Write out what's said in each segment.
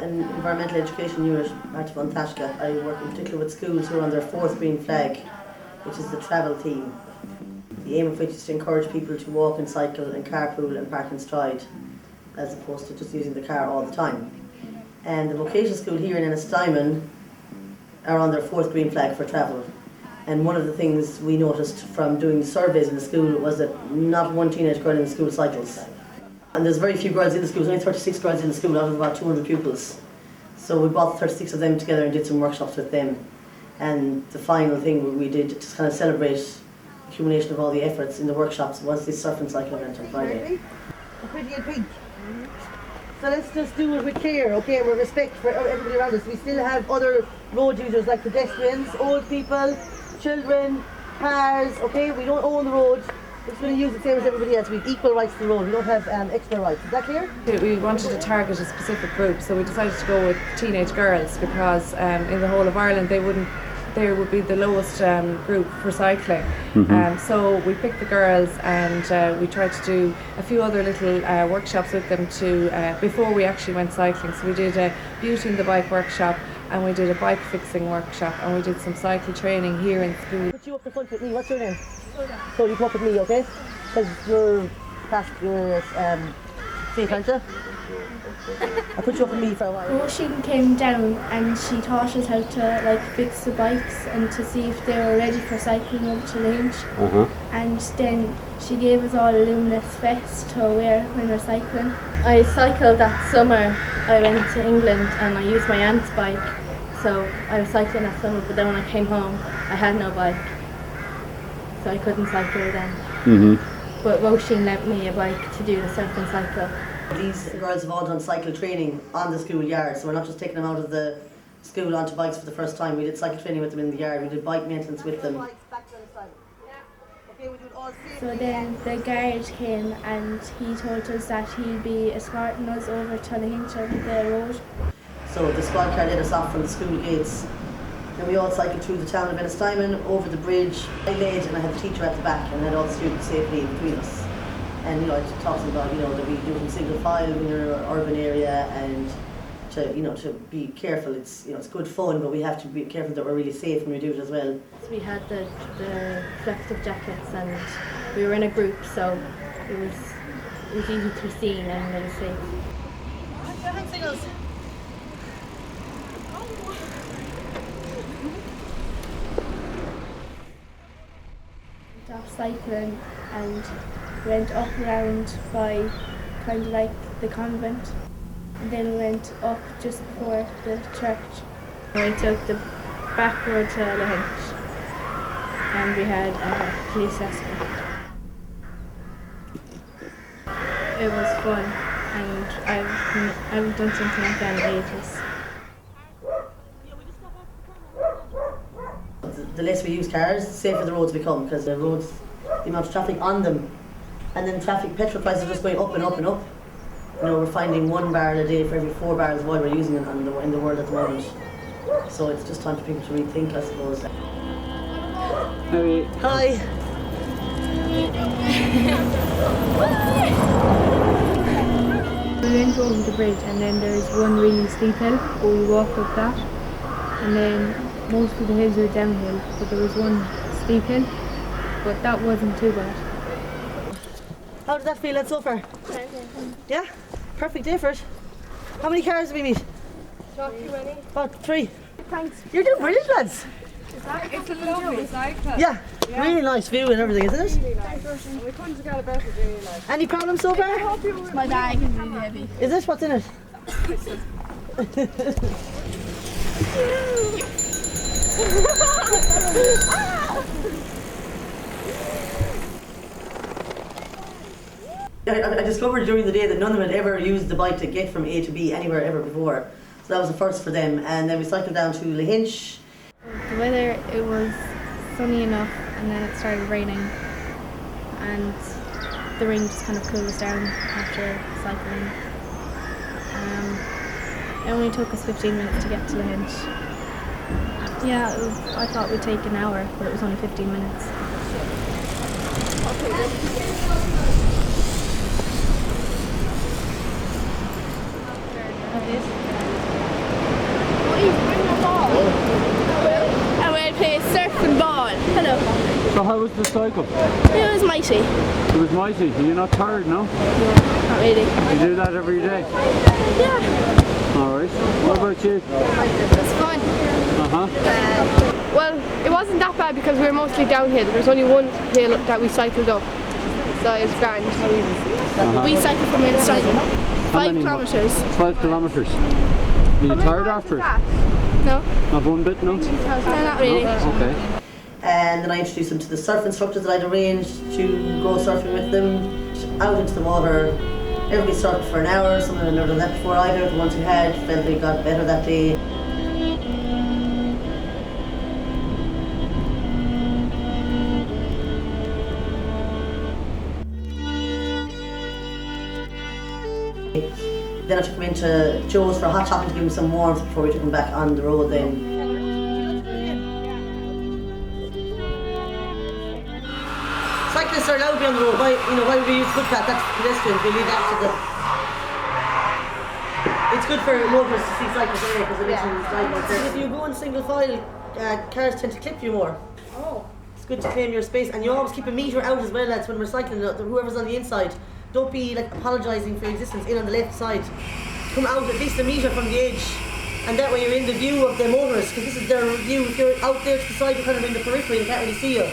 an environmental education unit at Von Tashka. I work in particular with schools who are on their 4th green flag, which is the travel theme. The aim of which is to encourage people to walk and cycle and carpool and park and stride, as opposed to just using the car all the time. And the vocational school here in Ennistymon are on their 4th green flag for travel. And one of the things we noticed from doing the surveys in the school was that not one teenage girl in the school cycles. And there's very few girls in the school, there's only 36 girls in the school out of about 200 pupils. So we brought 36 of them together and did some workshops with them. And the final thing we did to kind of celebrate the accumulation of all the efforts in the workshops was this surf and cycle event on Friday. Pretty and pink. So let's just do it with care, okay, with respect for everybody around us. We still have other road users like pedestrians, old people, children, cars, okay? We don't own the road. We're just going to use the same as everybody else. We have equal rights to the road. We don't have extra rights. Is that clear? We wanted to target a specific group, so we decided to go with teenage girls because in the whole of Ireland they would be the lowest group for cycling. So we picked the girls and we tried to do a few other little workshops with them before we actually went cycling. So we did a beauty in the bike workshop, and we did a bike fixing workshop, and we did some cycle training here in school. Put you up the front with me. What's your name? So you come up with me, okay? Because you're past your safe, aren't you? I'll put you up with me for a while. Roisin came down and she taught us how to fix the bikes and to see if they were ready for cycling over to Lahinch. And then she gave us all a luminous vest to wear when we're cycling. I cycled that summer. I went to England and I used my aunt's bike. So I was cycling that summer, but then when I came home I had no bike. So I couldn't cycle then. But Roisin lent me a bike to do the surf and cycle. These girls have all done cycle training on the school yard, so we're not just taking them out of the school onto bikes for the first time. We did cycle training with them in the yard, we did bike maintenance with them. So then the guard came and he told us that he'd be escorting us over to Lahinch over the road. So the squad car led us off from the school gates. Then we all cycled through the town of Ennistymon, over the bridge. I led and I had the teacher at the back and I had all the students safely in between us. And I talked about that we do it in single file when you're in an urban area, and to be careful. It's good fun, but we have to be careful that we're really safe when we do it as well. So we had the reflective jackets and we were in a group, so it was easy to be seen and it was safe. Off cycling and went up around by kind of like the convent, and then went up just before the church. I took the back road to Lahinch and we had a police escort. It was fun and I've done something like that in ages. The less we use cars, the safer the roads become, because the roads, the amount of traffic on them, and then petrol prices are just going up and up and up. We're finding 1 barrel a day for every 4 barrels of oil we're using in the world at the moment. So it's just time for people to rethink, I suppose. Hi. We went over the bridge and then there's one really steep hill, but we walked up that, and then most of the hills were downhill, but there was one steep hill, but that wasn't too bad. How did that feel so far? Yeah? Perfect day for it. How many cars did we meet? Not too many. About 3. Thanks. You're doing brilliant, lads. It's a lovely cycle. Yeah, really nice view and everything, isn't it? Really nice. We couldn't get a better day, like. Any problems so far? My bag is really heavy. Is it? What's in it? I discovered during the day that none of them had ever used the bike to get from A to B anywhere ever before. So that was the first for them. And then we cycled down to Lahinch. The weather, it was sunny enough and then it started raining and the rain just kind of cooled us down after cycling. It only took us 15 minutes to get to Lahinch. Yeah, I thought we'd take an hour, but it was only 15 minutes. So how was the cycle? It was mighty. It was mighty. Are you not tired, no? No, not really. You do that every day? Yeah, Alright. What about you? It's fun. Well, it wasn't that bad because we were mostly downhill. There's only one hill that we cycled up, so it's grand. we cycled from Ennistymon. How 5 many kilometres. 5 kilometres. Are you tired after it? No, Not one bit, no? no, not really. Okay. And then I introduced them to the surf instructors that I'd arranged to go surfing with them, out into the water. Everybody surfed for an hour, some of them had never done that before either. The ones who had felt they got better that day. Then I took them into Joe's for a hot chocolate to give them some warmth before we took them back on the road then. Cyclists are allowed to be on the road. Why would we use footpath? That's pedestrians. We leave that to the... It's good for motorists to see cyclists anyway because it makes them slide. If you go in single file, cars tend to clip you more. Oh. It's good to claim your space, and you always keep a metre out as well, lads, when we're cycling. Whoever's on the inside, don't be like apologising for your existence in on the left side. Come out at least a metre from the edge, and that way you're in the view of the motorists, because this is their view. If you're out there to the side, you're kind of in the periphery and can't really see you.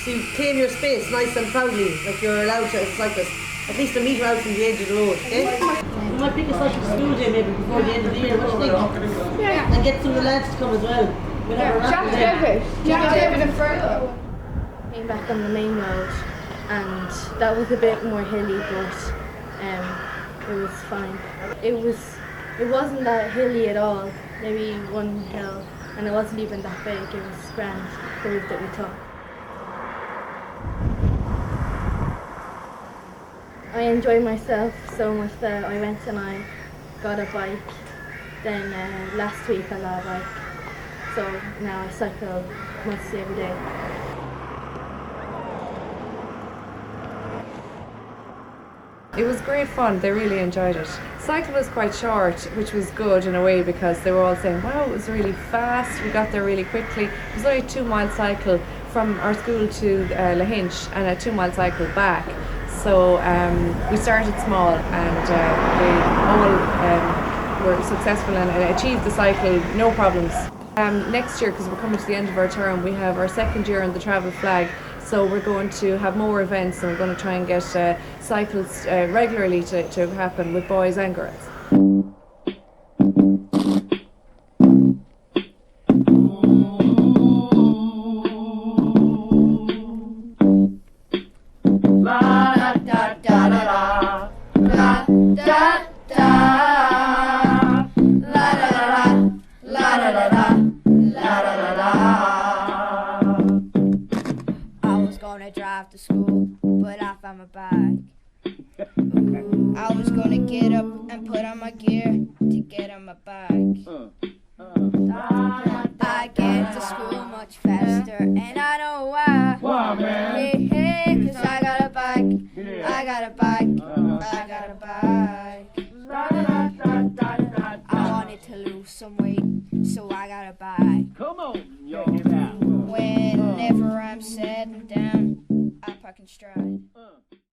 So you claim your space nice and proudly, like you're allowed to as a cyclist. At least a metre out from the edge of the road, okay? We might pick a cycle school day maybe before the end of the year, what do you think? Yeah. And get some of the lads to come as well. We'll have a raffle there. Ghairbhith and further. Came back on the main road, and that was a bit more hilly, but it was fine. It wasn't that hilly at all. Maybe one hill, and it wasn't even that big. It was grand, the route that we took. I enjoyed myself so much that I went and I got a bike. Then last week I got a bike, so now I cycle mostly every day. It was great fun, they really enjoyed it. Cycle was quite short, which was good in a way because they were all saying, wow, it was really fast, we got there really quickly. It was only a 2-mile cycle from our school to Lahinch and a 2-mile cycle back. So we started small and they all were successful and achieved the cycle, no problems. Next year, because we're coming to the end of our term, we have our 2nd year on the travel flag. So we're going to have more events and we're going to try and get cycles regularly to happen with boys and girls. Drive to school, but I found my bike. I was gonna get up and put on my gear to get on my bike. I get to school much faster, and I know why. Why, man? Hey, hey, 'cause I got a bike. I got a bike. I got a bike. I wanted to lose some weight, so I got a bike. Come on, yo, get out. Whenever I'm sitting down, I park and stride.